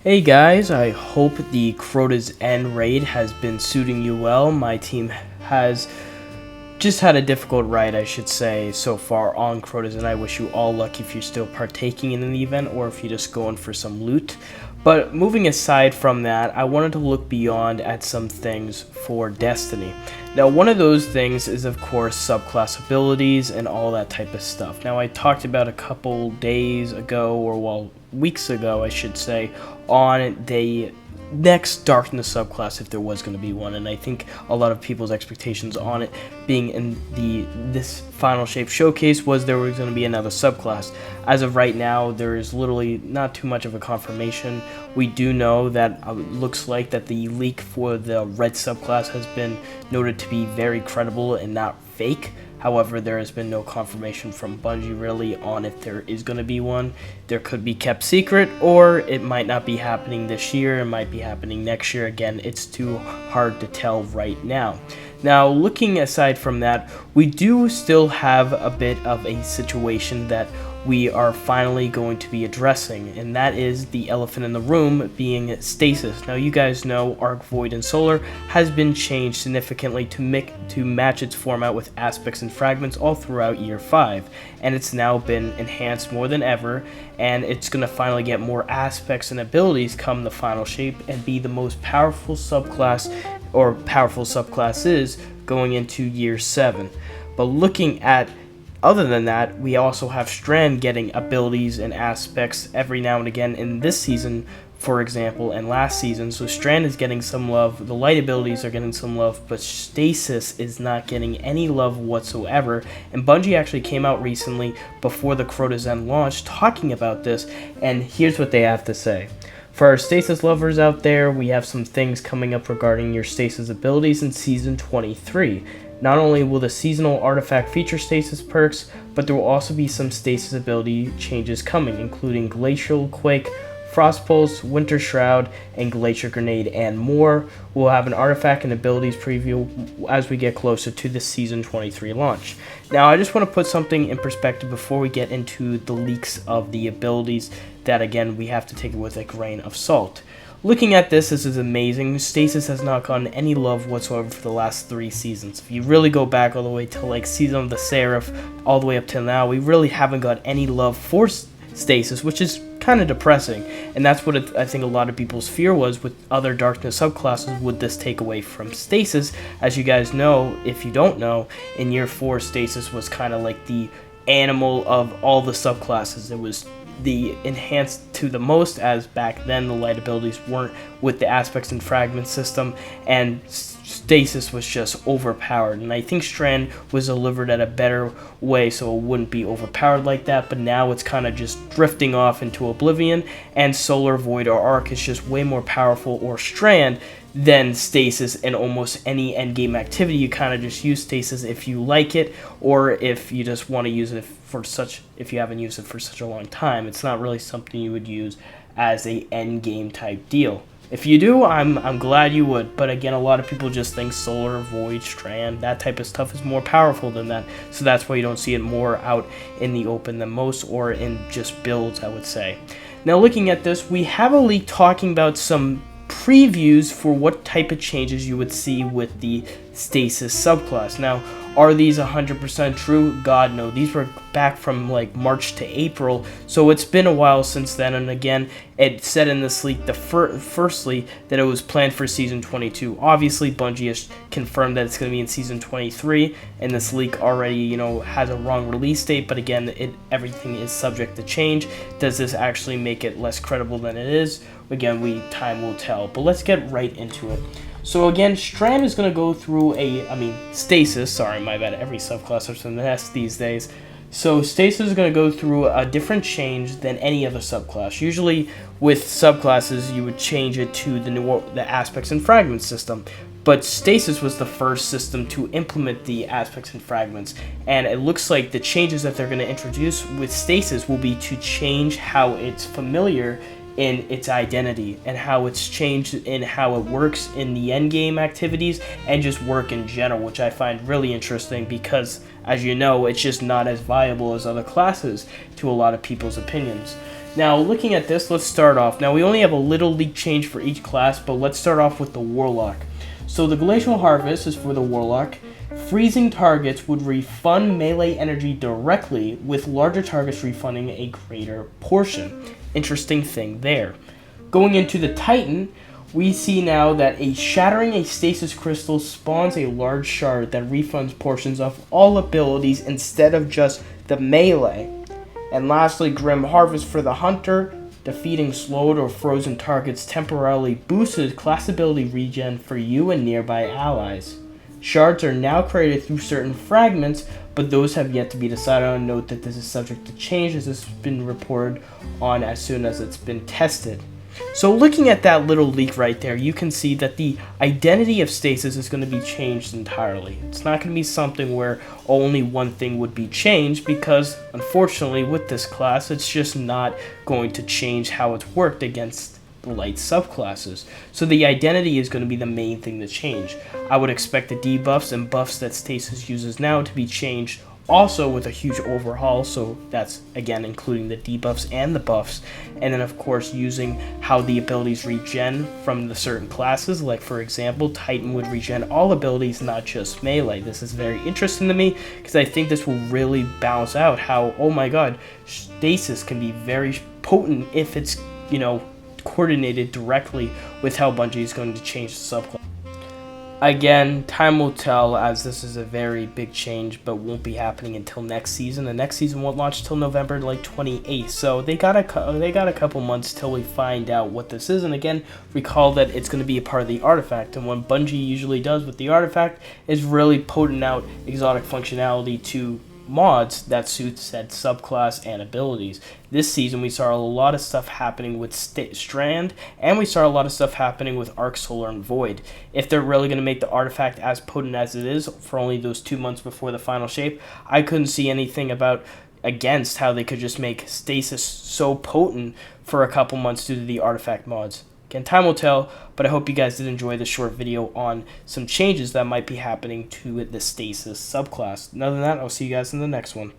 Hey guys, I hope the Crota's End raid has been suiting you well. My team has just had a difficult ride, I should say, so far on Crota's, and I wish you all luck if you're still partaking in the event or if you're just going for some loot. But moving aside from that, I wanted to look beyond at some things for Destiny. Now, one of those things is, of course, subclass abilities and all that type of stuff. Now, I talked about a couple days ago, weeks ago, I should say, on the next Darkness subclass if there was going to be one, and I think a lot of people's expectations on it being in this final shape showcase was there was going to be another subclass. As of right now, there is literally not too much of a confirmation. We do know that it looks like that the leak for the red subclass has been noted to be very credible and not fake. However, there has been no confirmation from Bungie really on if there is going to be one. There could be kept secret, or it might not be happening this year. It might be happening next year. Again, it's too hard to tell right now. Now, looking aside from that, we do still have a bit of a situation that we are finally going to be addressing, and that is the elephant in the room being Stasis. Now, you guys know Arc, Void, and Solar has been changed significantly to match its format with aspects and fragments all throughout Year 5, and it's now been enhanced more than ever, and it's going to finally get more aspects and abilities come the final shape and be the most powerful subclass, or powerful subclasses, going into Year 7. But looking at other than that, we also have Strand getting abilities and aspects every now and again in this season, for example, and last season. So Strand is getting some love, the light abilities are getting some love, but Stasis is not getting any love whatsoever. And Bungie actually came out recently before the Crota's End launch talking about this, and here's what they have to say. For our Stasis lovers out there, we have some things coming up regarding your Stasis abilities in Season 23. Not only will the seasonal artifact feature Stasis perks, but there will also be some Stasis ability changes coming, including Glacial Quake, Frost Pulse, Winter Shroud, and Glacier Grenade, and more. We'll have an artifact and abilities preview as we get closer to the Season 23 launch. Now, I just want to put something in perspective before we get into the leaks of the abilities that, again, we have to take it with a grain of salt. Looking at this is amazing. Stasis has not gotten any love whatsoever for the last 3 seasons. If you really go back all the way to like Season of the Seraph, all the way up till now, we really haven't got any love for Stasis, which is kind of depressing. And that's what I think a lot of people's fear was with other Darkness subclasses. Would this take away from Stasis? As you guys know, if you don't know, in Year 4, Stasis was kind of like the animal of all the subclasses. It was the enhanced to the most, as back then the light abilities weren't with the aspects and fragments system, and Stasis was just overpowered. And I think Strand was delivered at a better way so it wouldn't be overpowered like that, but now it's kind of just drifting off into oblivion, and Solar, Void, or Arc is just way more powerful, or Strand, than Stasis in almost any endgame activity. You kind of just use Stasis if you like it, or if you just want to use it if you haven't used it for such a long time. It's not really something you would use as a endgame type deal. If you do, I'm glad you would, but again, a lot of people just think Solar, Void, Strand, that type of stuff is more powerful than that, so that's why you don't see it more out in the open than most, or in just builds, I would say. Now, looking at this, we have a leak talking about some previews for what type of changes you would see with the Stasis subclass. Now, are these 100% true? God, no. These were back from like March to April, so it's been a while since then. And again, it said in this leak, firstly, that it was planned for Season 22. Obviously, Bungie has confirmed that it's going to be in Season 23, and this leak already, has a wrong release date. But again, everything is subject to change. Does this actually make it less credible than it is? Again, time will tell. But let's get right into it. So again, Strand is going to go through Stasis, sorry, my bad, every subclass has an S these days. So Stasis is going to go through a different change than any other subclass. Usually with subclasses, you would change it to the aspects and fragments system. But Stasis was the first system to implement the aspects and fragments, and it looks like the changes that they're going to introduce with Stasis will be to change how it's familiar in its identity, and how it's changed in how it works in the endgame activities and just work in general, which I find really interesting because, as you know, it's just not as viable as other classes to a lot of people's opinions. Now, looking at this, let's start off. Now, we only have a little leak change for each class, but let's start off with the Warlock. So, the Glacial Harvest is for the Warlock. Freezing targets would refund melee energy directly, with larger targets refunding a greater portion. Interesting thing there. Going into the Titan, we see now that shattering a stasis crystal spawns a large shard that refunds portions of all abilities instead of just the melee. And lastly, Grim Harvest for the Hunter. Defeating slowed or frozen targets temporarily boosted class ability regen for you and nearby allies. Shards are now created through certain fragments, but those have yet to be decided on. Note that this is subject to change as it's been reported on as soon as it's been tested. So looking at that little leak right there, you can see that the identity of Stasis is going to be changed entirely. It's not going to be something where only one thing would be changed, because unfortunately with this class, it's just not going to change how it's worked against the light subclasses. So the identity is going to be the main thing to change. I would expect the debuffs and buffs that Stasis uses now to be changed also with a huge overhaul, so that's again including the debuffs and the buffs, and then of course using how the abilities regen from the certain classes. Like for example, Titan would regen all abilities, not just melee. This is very interesting to me because I think this will really balance out how, oh my god, Stasis can be very potent if it's, coordinated directly with how Bungie is going to change the subclass. Again, time will tell, as this is a very big change, but won't be happening until next season. The next season won't launch till November 28th, so they got a couple months till we find out what this is. And again, recall that it's going to be a part of the artifact, and what Bungie usually does with the artifact is really potent out exotic functionality to mods that suit said subclass and abilities. This season we saw a lot of stuff happening with Strand, and we saw a lot of stuff happening with Arc, Solar, and Void. If they're really going to make the artifact as potent as it is for only those 2 months before the final shape, I couldn't see anything against how they could just make Stasis so potent for a couple months due to the artifact mods. Again, time will tell, but I hope you guys did enjoy this short video on some changes that might be happening to the Stasis subclass. Other than that, I'll see you guys in the next one.